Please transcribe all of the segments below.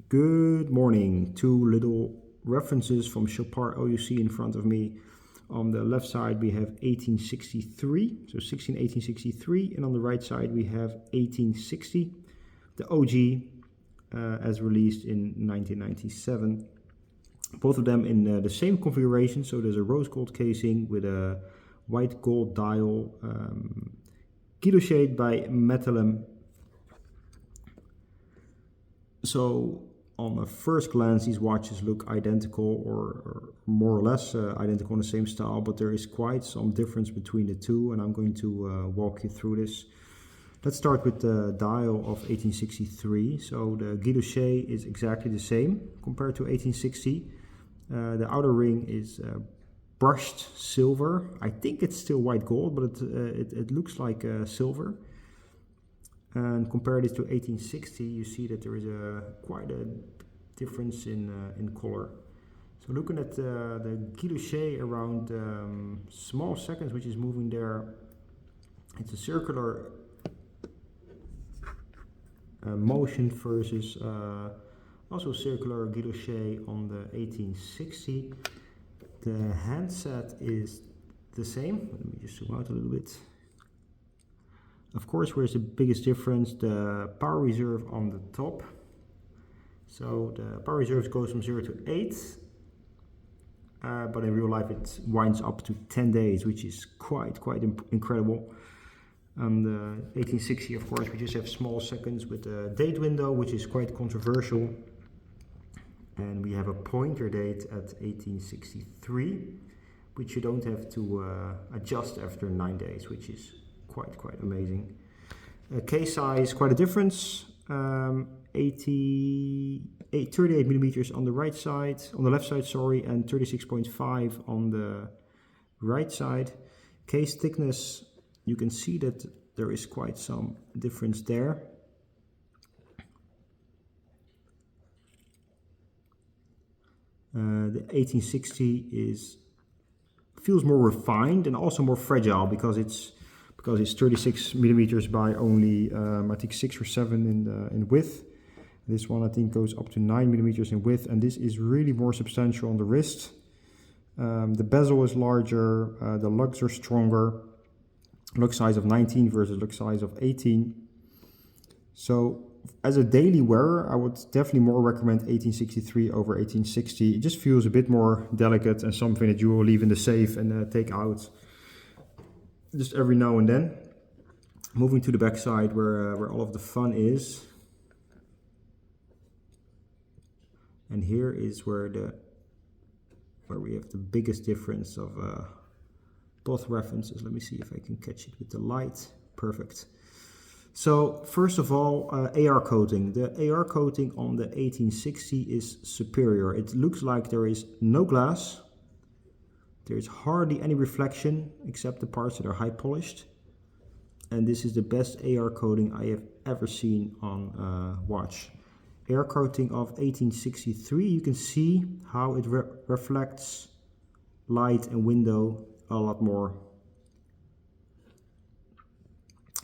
Good morning. Two little references from Chopard L.U.C in front of me. On the left side we have 1863, so 1863, and on the right side we have 1860, the OG as released in 1997. Both of them in the same configuration, so there's a rose gold casing with a white gold dial, kilo shade by Metallum. So on a first glance, these watches look identical or more or less identical in the same style, but there is quite some difference between the two, and I'm going to walk you through this. Let's start with the dial of 1863. So the guilloche is exactly the same compared to 1860. The outer ring is brushed silver. I think it's still white gold, but it looks like silver. And compare this to 1860, you see that there is quite a difference in color. So looking at the guilloche around small seconds, which is moving there, it's a circular motion versus also circular guilloche on the 1860. The handset is the same. Let me just zoom out a little bit. Of course, where's the biggest difference? The power reserve on the top. So the power reserve goes from 0 to 8, but in real life it winds up to 10 days, which is quite incredible. And the 1860, of course, we just have small seconds with a date window, which is quite controversial. And we have a pointer date at 1863, which you don't have to adjust after 9 days, which is quite amazing. Case size, quite a difference. 38 millimeters on the right side, on the left side, sorry, and 36.5 on the right side. Case thickness, you can see that there is quite some difference there. The 1860 feels more refined and also more fragile because it's 36 millimeters by only I think 6 or 7 in width. This one I think goes up to 9 millimeters in width, and this is really more substantial on the wrist. The bezel is larger, the lugs are stronger. Lug size of 19 versus lug size of 18. So as a daily wearer, I would definitely more recommend 1863 over 1860. It just feels a bit more delicate and something that you will leave in the safe and take out just every now and then. Moving to the back side where all of the fun is. And here is where we have the biggest difference of both references. Let me see if I can catch it with the light. Perfect. So first of all, AR coating. The AR coating on the 1860 is superior. It looks like there is no glass. There's hardly any reflection except the parts that are high polished. And this is the best AR coating I have ever seen on a watch. AR coating of 1863, you can see how it reflects light and window a lot more.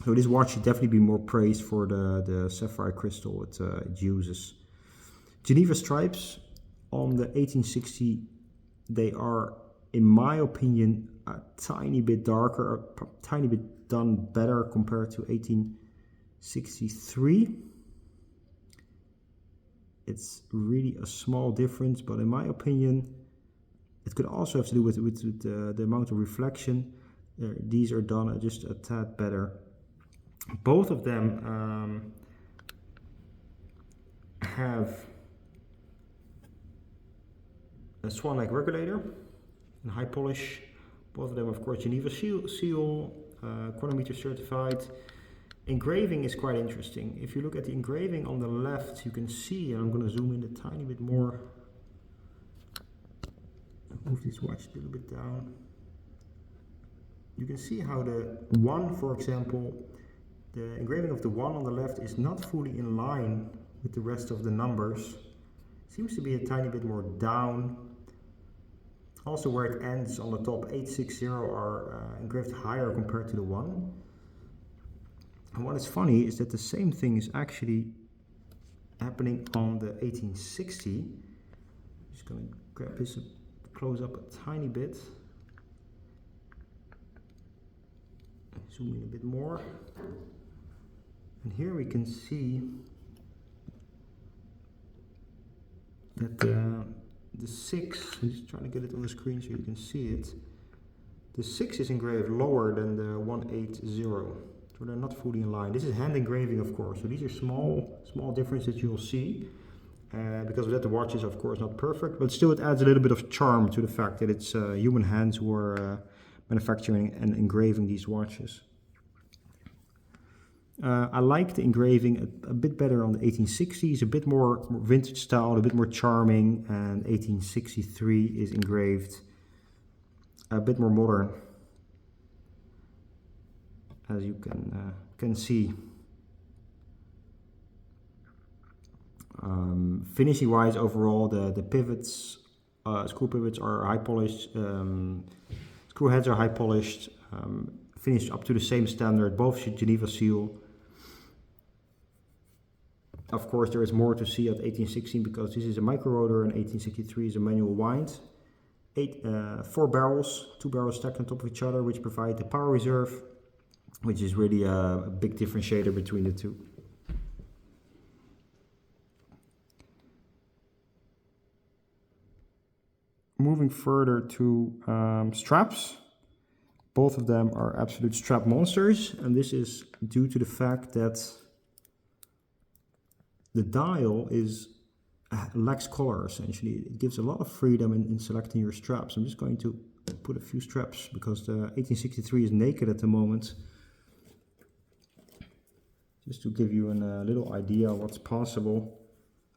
So this watch should definitely be more praised for the sapphire crystal it uses. Geneva stripes on the 1860, they are, in my opinion, a tiny bit darker, a tiny bit done better compared to 1863. It's really a small difference, but in my opinion, it could also have to do with the amount of reflection. These are done just a tad better. Both of them have a swan-like regulator and high polish. Both of them, of course, Geneva seal, chronometer certified. Engraving is quite interesting. If you look at the engraving on the left, you can see, and I'm going to zoom in a tiny bit more. Move this watch a little bit down. You can see how the 1, for example, the engraving of the 1 on the left is not fully in line with the rest of the numbers. Seems to be a tiny bit more down. Also where it ends on the top, 860 are engraved higher compared to the 1. And what is funny is that the same thing is actually happening on the 1860. Just gonna grab this close up a tiny bit. Zoom in a bit more. And here we can see that the 6, I'm just trying to get it on the screen so you can see it. The 6 is engraved lower than the 180, so they're not fully in line. This is hand engraving, of course, so these are small differences you'll see. Because of that, the watch is of course not perfect, but still it adds a little bit of charm to the fact that it's human hands who are manufacturing and engraving these watches. I like the engraving a bit better on the 1860s, a bit more vintage style, a bit more charming, and 1863 is engraved a bit more modern, as you can see. Finishing wise, overall the pivots, screw pivots are high polished, screw heads are high polished, finished up to the same standard, both Geneva seal. Of course, there is more to see at 1816 because this is a micro rotor and 1863 is a manual wind. 4 barrels, 2 barrels stacked on top of each other, which provide the power reserve, which is really a big differentiator between the two. Moving further to straps, both of them are absolute strap monsters, and this is due to the fact that the dial lacks color essentially. It gives a lot of freedom in selecting your straps. I'm just going to put a few straps because the 1863 is naked at the moment. Just to give you a little idea of what's possible.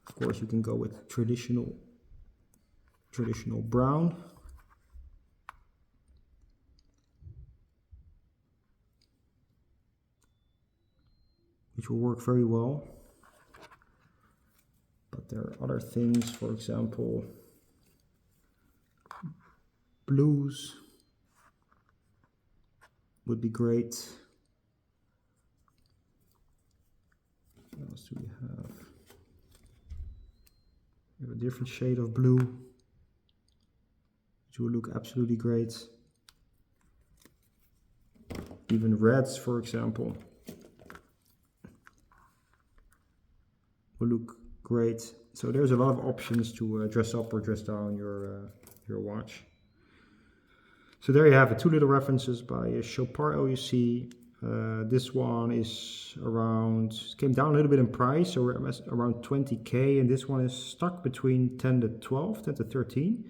Of course, you can go with traditional brown. Which will work very well. But there are other things, for example, blues would be great. What else do we have? We have a different shade of blue, which will look absolutely great. Even reds, for example, will look great. So there's a lot of options to dress up or dress down your watch. So there you have it, 2 little references by Chopard L.U.C. This one is came down a little bit in price, so we're around 20k, and this one is stuck between 10 to 13,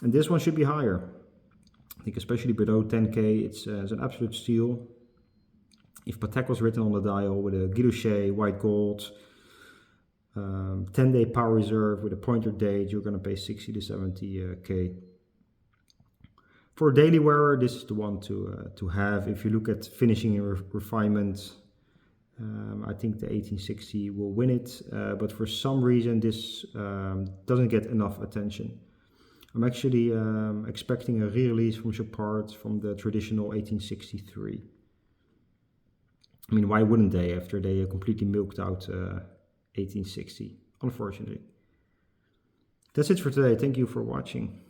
and this one should be higher. I think especially below 10k, it's an absolute steal. If Patek was written on the dial with a Guilloche white gold, 10-day power reserve with a pointer date, you're going to pay 60 to 70k. For a daily wearer, this is the one to have. If you look at finishing and refinement, I think the 1860 will win it, but for some reason this doesn't get enough attention. I'm actually expecting a re-release from Chopard from the traditional 1863. I mean, why wouldn't they after they completely milked out 1860, unfortunately. That's it for today. Thank you for watching.